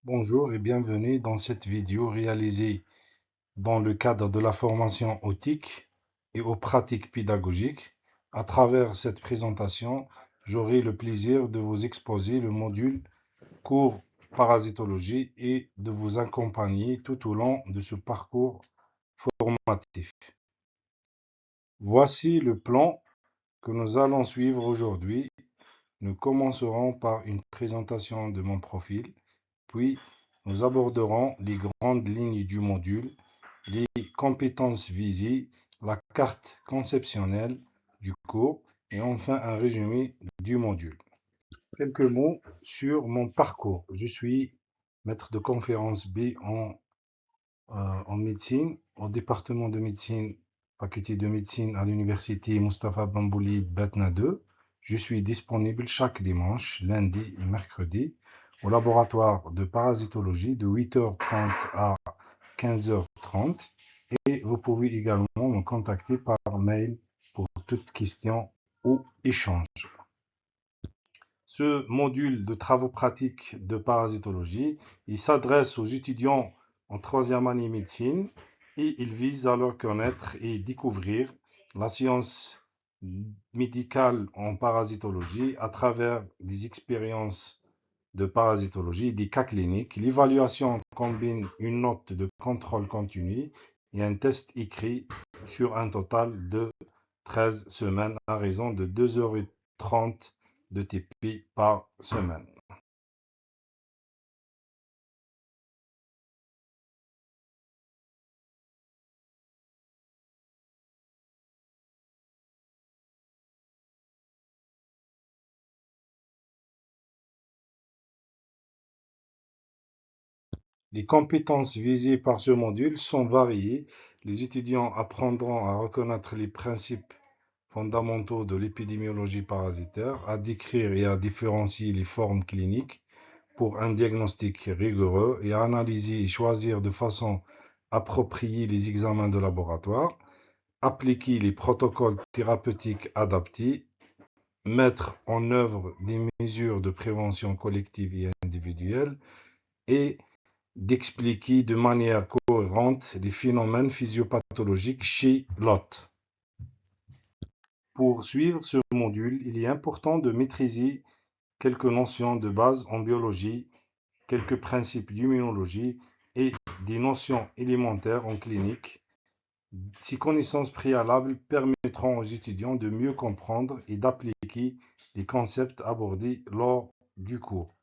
Bonjour et bienvenue dans cette vidéo réalisée dans le cadre de la formation aux TIC et aux pratiques pédagogiques. À travers cette présentation, j'aurai le plaisir de vous exposer le module cours parasitologie et de vous accompagner tout au long de ce parcours formatif. Voici le plan que nous allons suivre aujourd'hui. Nous commencerons par une présentation de mon profil, puis nous aborderons les grandes lignes du module, les compétences visées, la carte conceptionnelle du cours et enfin un résumé du module. Quelques mots sur mon parcours. Je suis maître de conférence B en médecine, au département de médecine, faculté de médecine à l'université Mustapha Ben Boulid Batna 2. Je suis disponible chaque dimanche, lundi et mercredi au laboratoire de parasitologie de 8h30 à 15h30 et vous pouvez également me contacter par mail pour toute question ou échange. Ce module de travaux pratiques de parasitologie, il s'adresse aux étudiants en troisième année médecine et il vise à leur connaître et découvrir la science médicale en parasitologie à travers des expériences de parasitologie, des cas cliniques. L'évaluation combine une note de contrôle continu et un test écrit sur un total de 13 semaines à raison de 2h30 de TP par semaine. Les compétences visées par ce module sont variées. Les étudiants apprendront à reconnaître les principes fondamentaux de l'épidémiologie parasitaire, à décrire et à différencier les formes cliniques pour un diagnostic rigoureux et à analyser et choisir de façon appropriée les examens de laboratoire, appliquer les protocoles thérapeutiques adaptés, mettre en œuvre des mesures de prévention collective et individuelle et d'expliquer de manière cohérente les phénomènes physiopathologiques chez l'hôte. Pour suivre ce module, il est important de maîtriser quelques notions de base en biologie, quelques principes d'immunologie et des notions élémentaires en clinique. Ces connaissances préalables permettront aux étudiants de mieux comprendre et d'appliquer les concepts abordés lors du cours.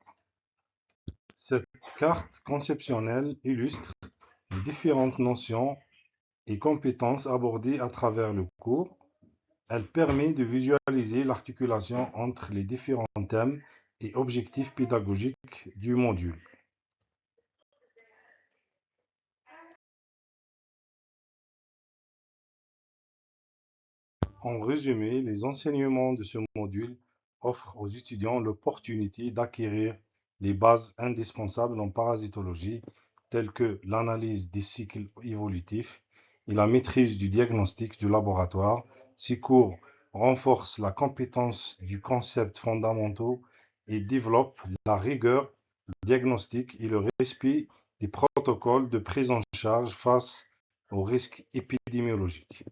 Cette carte conceptionnelle illustre les différentes notions et compétences abordées à travers le cours. Elle permet de visualiser l'articulation entre les différents thèmes et objectifs pédagogiques du module. En résumé, les enseignements de ce module offrent aux étudiants l'opportunité d'acquérir les bases indispensables en parasitologie, telles que l'analyse des cycles évolutifs et la maîtrise du diagnostic du laboratoire. Ces cours renforcent la compétence du concept fondamentaux et développent la rigueur diagnostic et le respect des protocoles de prise en charge face aux risques épidémiologiques.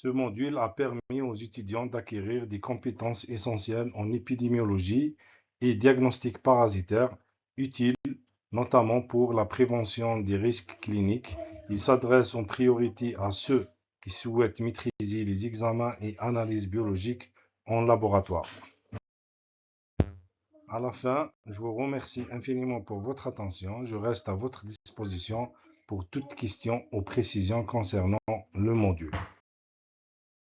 Ce module a permis aux étudiants d'acquérir des compétences essentielles en épidémiologie et diagnostic parasitaire, utiles notamment pour la prévention des risques cliniques. Il s'adresse en priorité à ceux qui souhaitent maîtriser les examens et analyses biologiques en laboratoire. À la fin, je vous remercie infiniment pour votre attention. Je reste à votre disposition pour toute question ou précision concernant le module.